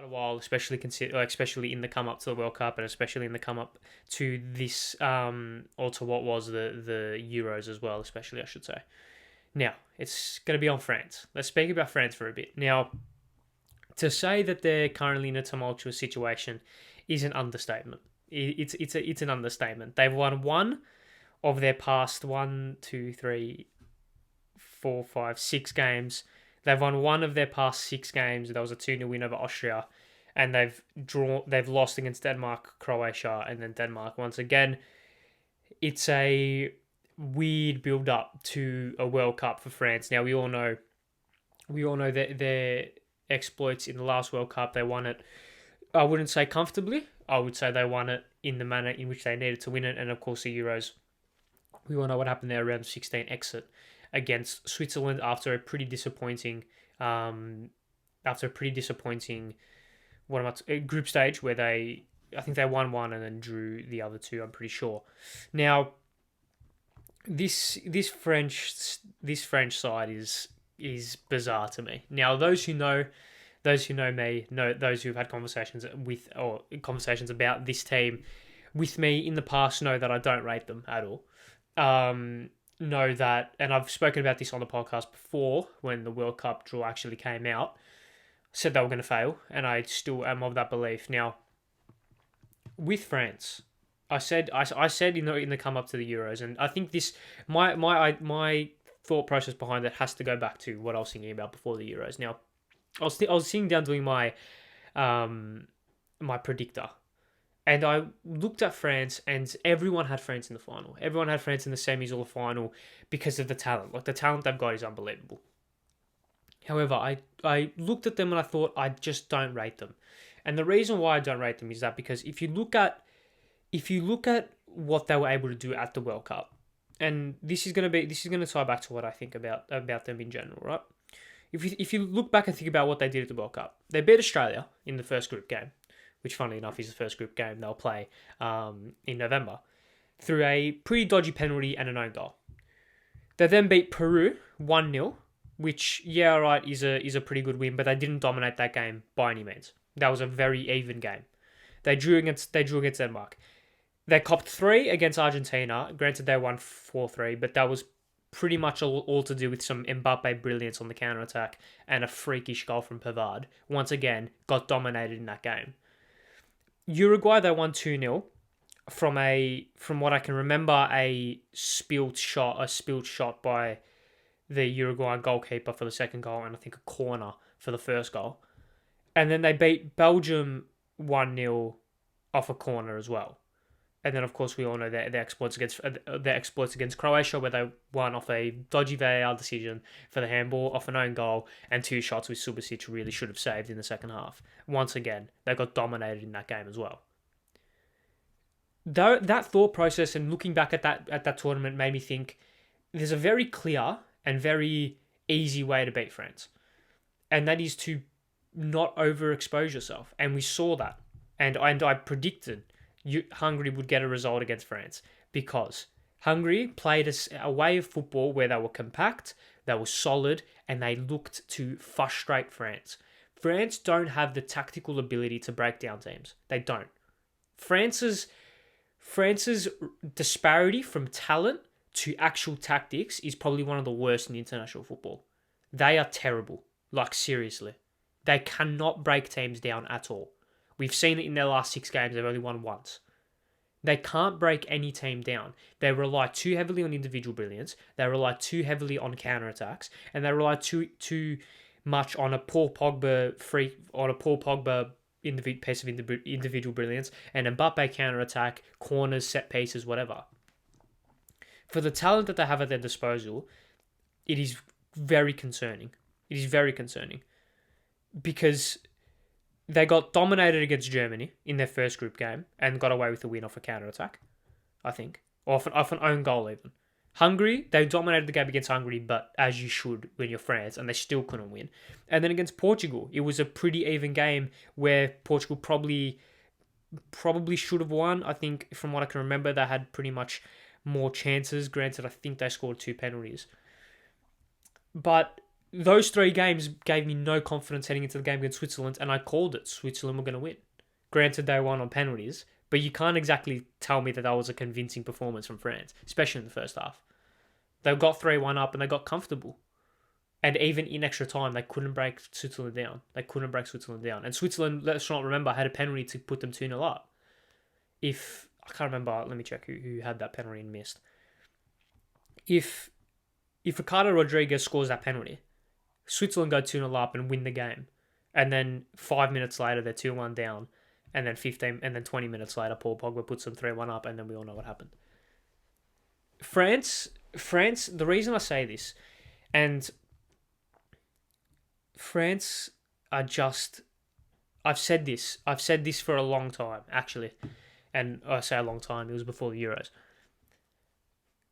quite a while, especially in the come up to the World Cup, and especially in the come up to this, or to what was the Euros as well, especially I should say. Now it's going to be on France. Let's speak about France for a bit. Now, to say that they're currently in a tumultuous situation is an understatement. It's an understatement. They've won one of their past 6 games. They've won one of their past 6 games. That was a 2-0 win over Austria, and they've lost against Denmark, Croatia, and then Denmark once again. It's a weird build up to a World Cup for France. Now we all know that their exploits in the last World Cup. They won it. I wouldn't say comfortably. I would say they won it in the manner in which they needed to win it, and of course the Euros. We all know what happened there around 16 exit against Switzerland after a pretty disappointing group stage where I think they won one and then drew the other two, I'm pretty sure. Now this French side is bizarre to me. Now those who know me, those who've had conversations about this team with me in the past know that I don't rate them at all. Know that, and I've spoken about this on the podcast before when the World Cup draw actually came out, said they were going to fail, and I still am of that belief. Now, with France, I said in the come up to the Euros, and I think this my thought process behind it has to go back to what I was thinking about before the Euros. Now, I was sitting down doing my predictor. And I looked at France, and everyone had France in the final. Everyone had France in the semis or the final because of the talent. Like, the talent they've got is unbelievable. However, I looked at them and I thought, I just don't rate them. And the reason why I don't rate them is that because if you look at what they were able to do at the World Cup, and this is going to tie back to what I think about them in general, right? If you look back and think about what they did at the World Cup, they beat Australia in the first group game, which funnily enough is the first group game they'll play in November, through a pretty dodgy penalty and an own goal. They then beat Peru 1-0, which, is a pretty good win, but they didn't dominate that game by any means. That was a very even game. They drew against Denmark. They copped 3 against Argentina. Granted, they won 4-3, but that was pretty much all to do with some Mbappe brilliance on the counter-attack and a freakish goal from Pavard. Once again, got dominated in that game. Uruguay, they won 2-0 from what I can remember, a spilled shot by the Uruguayan goalkeeper for the second goal, and I think a corner for the first goal. And then they beat Belgium 1-0 off a corner as well. And then, of course, we all know their exploits against Croatia, where they won off a dodgy VAR decision for the handball, off an own goal, and 2 shots which Subasic really should have saved in the second half. Once again, they got dominated in that game as well. Though that thought process and looking back at that tournament made me think there's a very clear and very easy way to beat France, and that is to not overexpose yourself. And we saw that, and I predicted Hungary would get a result against France because Hungary played a way of football where they were compact, they were solid, and they looked to frustrate France. France don't have the tactical ability to break down teams. They don't. France's disparity from talent to actual tactics is probably one of the worst in international football. They are terrible. Like, seriously. They cannot break teams down at all. We've seen it in their last 6 games. They've only won once. They can't break any team down. They rely too heavily on individual brilliance. They rely too heavily on counterattacks, and they rely too much on a Paul Pogba piece of individual brilliance and Mbappe counterattack, corners, set pieces, whatever. For the talent that they have at their disposal, it is very concerning. It is very concerning because they got dominated against Germany in their first group game and got away with a win off a counter-attack, I think. Or off an own goal even. Hungary, they dominated the game against Hungary, but as you should when you're France, and they still couldn't win. And then against Portugal, it was a pretty even game where Portugal probably should have won. I think from what I can remember, they had pretty much more chances. Granted, I think they scored 2 penalties. But those 3 games gave me no confidence heading into the game against Switzerland, and I called it. Switzerland were going to win. Granted, they won on penalties, but you can't exactly tell me that was a convincing performance from France, especially in the first half. They got 3-1 up and they got comfortable. And even in extra time, they couldn't break Switzerland down. And Switzerland, let's not remember, had a penalty to put them 2-0 up. I can't remember, let me check who had that penalty and missed. If Ricardo Rodriguez scores that penalty, Switzerland go 2-0 up and win the game. And then 5 minutes later, they're 2-1 down. And then 20 minutes later, Paul Pogba puts them 3-1 up, and then we all know what happened. France, the reason I say this, and France are just, I've said this for a long time, actually. And I say a long time, it was before the Euros.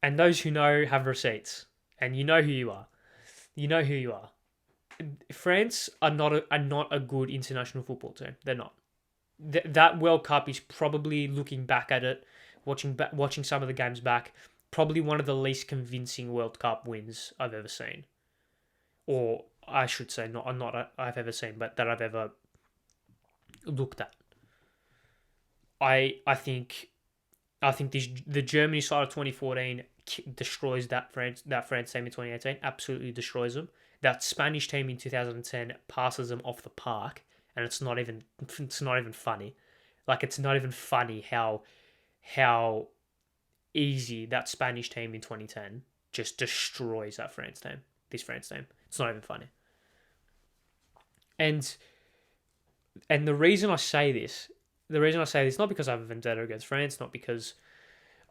And those who know have receipts. And you know who you are. France are not a good international football team. They're not. That World Cup is probably, looking back at it, watching some of the games back, probably one of the least convincing World Cup wins I've ever seen. Or I should say, not I've ever seen, but that I've ever looked at. I think the Germany side of 2014 destroys that France team in 2018. Absolutely destroys them. That Spanish team in 2010 passes them off the park, and it's not even funny. Like, it's not even funny how easy that Spanish team in 2010 just destroys that France team. This France team. It's not even funny. And the reason I say this, not because I have a vendetta against France, not because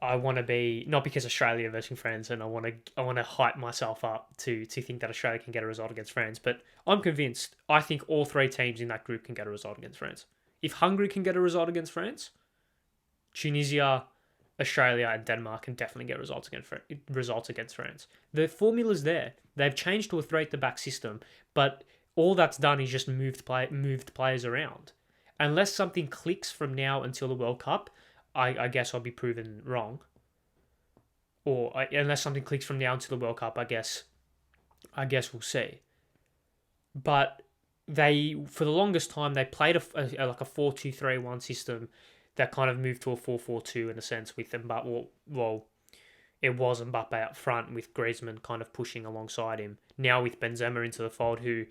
Australia versus France, and I want to hype myself up to think that Australia can get a result against France, but I'm convinced. I think all 3 teams in that group can get a result against France. If Hungary can get a result against France, Tunisia, Australia, and Denmark can definitely get results against France. The formula's there. They've changed to a 3 at the back system, but all that's done is just moved players around. Unless something clicks from now until the World Cup, I guess I'll be proven wrong. Unless something clicks from now until the World Cup, I guess we'll see. But for the longest time, they played a 4-2-3-1 system that kind of moved to a 4-4-2 in a sense with Mbappe. Well, it was Mbappe up front with Griezmann kind of pushing alongside him. Now with Benzema into the fold, who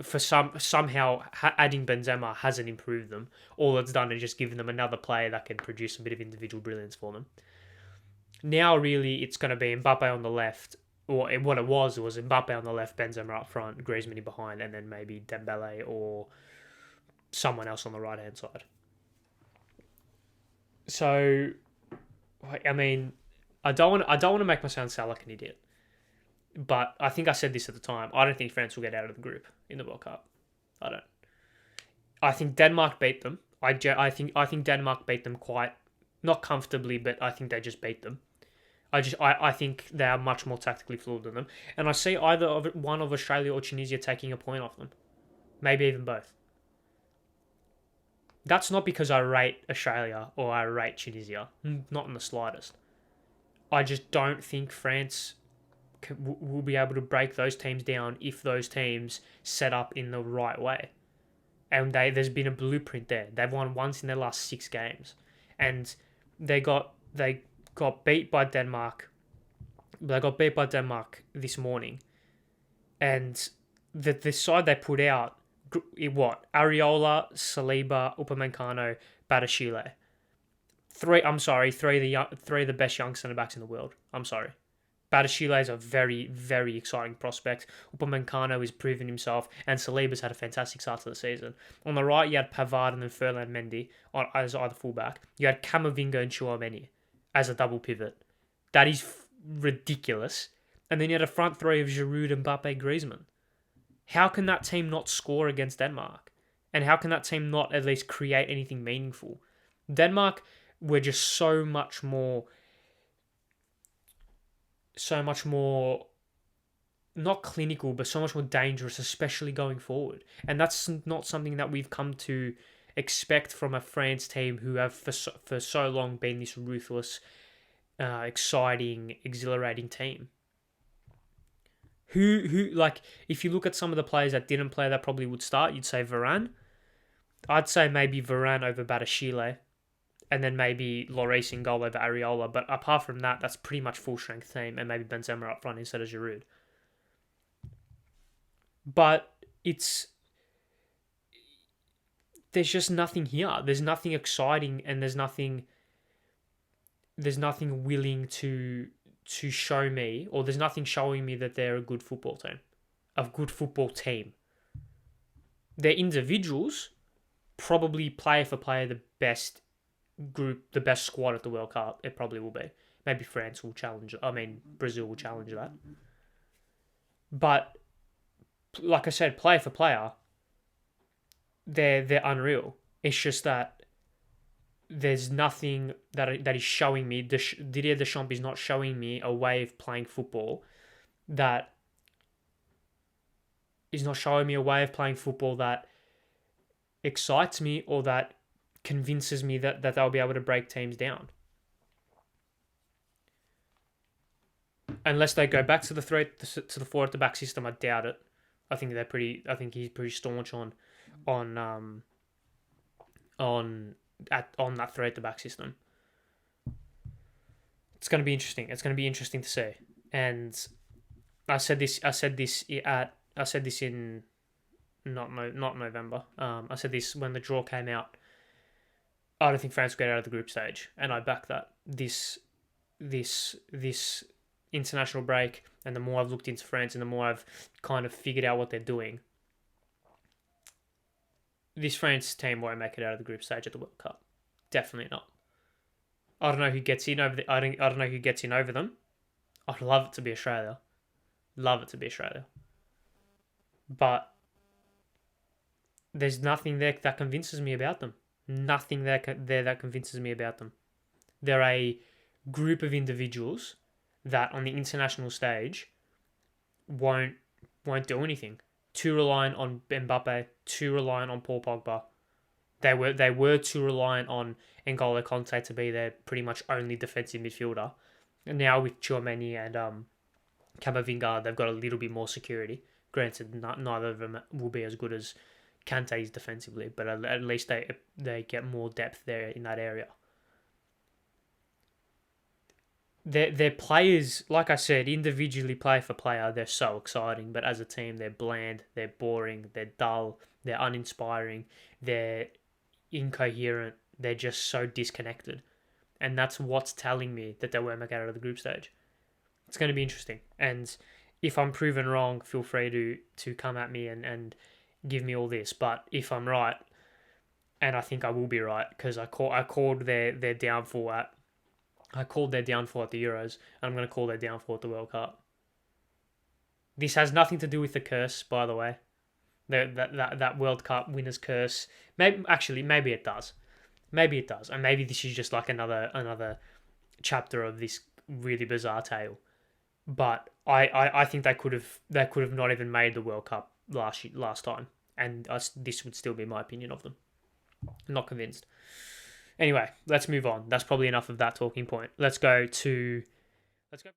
for somehow adding Benzema hasn't improved them. All it's done is just given them another player that can produce a bit of individual brilliance for them. Now, really, it's going to be Mbappe on the left, or what it was Mbappe on the left, Benzema up front, Griezmann in behind, and then maybe Dembele or someone else on the right-hand side. So, I mean, I don't want to make myself sound like an idiot. But I think I said this at the time. I don't think France will get out of the group in the World Cup. I don't. I think Denmark beat them. I think Denmark beat them quite, not comfortably, but I think they just beat them. I think they are much more tactically fluid than them, and I see either one of Australia or Tunisia taking a point off them, maybe even both. That's not because I rate Australia or I rate Tunisia, not in the slightest. I just don't think France will be able to break those teams down if those teams set up in the right way. And there's been a blueprint there. They've won once in their last 6 games. And they got beat by Denmark. They got beat by Denmark this morning. And the side they put out, Areola, Saliba, Upamecano, Badiashile. Three of the best young centre-backs in the world. I'm sorry. Badiashile is a very, very exciting prospect. Upamecano has proven himself, and Saliba's had a fantastic start to the season. On the right, you had Pavard and then Ferland Mendy as either fullback. You had Camavinga and Chouameni as a double pivot. That is ridiculous. And then you had a front 3 of Giroud, Mbappe, Griezmann. How can that team not score against Denmark? And how can that team not at least create anything meaningful? Denmark were just so much more, not clinical, but so much more dangerous, especially going forward. And that's not something that we've come to expect from a France team who have for so long been this ruthless, exciting, exhilarating team. Who like if you look at some of the players that didn't play that probably would start, you'd say Varane. I'd say maybe Varane over Batashile, and then maybe Lloris in goal over Areola. But apart from that, that's pretty much full strength team, and maybe Benzema up front instead of Giroud. But there's just nothing here. There's nothing exciting, and there's nothing willing to show me, or there's nothing showing me that they're a good football team. A good football team. Their individuals, probably player for player, the best group, the best squad at the World Cup. It probably will be. Maybe France will challenge. Brazil will challenge that. But like I said, player for player, they're unreal. It's just that there's nothing that is showing me. Didier Deschamps is not showing me a way of playing football that excites me or that convinces me that they'll be able to break teams down. Unless they go back to the 4 at the back system, I doubt it. I think he's pretty staunch on that 3 at the back system. It's going to be interesting. It's going to be interesting to see. And I said this in not November. I said this when the draw came out. I don't think France will get out of the group stage, and I back that. This international break, and the more I've looked into France, and the more I've kind of figured out what they're doing, this France team won't make it out of the group stage at the World Cup. Definitely not. I don't know who gets in over I don't know who gets in over them. I'd love it to be Australia. But there's nothing there that convinces me about them. Nothing there that convinces me about them. They're a group of individuals that on the international stage won't do anything. Too reliant on Mbappe, too reliant on Paul Pogba. They were too reliant on N'Golo Kante to be their pretty much only defensive midfielder. And now with Tchouameni and Camavinga, they've got a little bit more security. Granted, neither of them will be as good as Kante is defensively, but at least they get more depth there in that area. Their players, like I said, individually player for player, they're so exciting, but as a team, they're bland, they're boring, they're dull, they're uninspiring, they're incoherent, they're just so disconnected. And that's what's telling me that they won't make it out of the group stage. It's going to be interesting. And if I'm proven wrong, feel free to come at me and give me all this. But if I'm right, and I think I will be right, because I called their downfall at the Euros, and I'm going to call their downfall at the World Cup. This has nothing to do with the curse, by the way. That World Cup winner's curse. Maybe it does. Maybe it does. And maybe this is just like another chapter of this really bizarre tale. But I think they could have not even made the World Cup last time. And this would still be my opinion of them. I'm not convinced. Anyway, let's move on. That's probably enough of that talking point. Let's go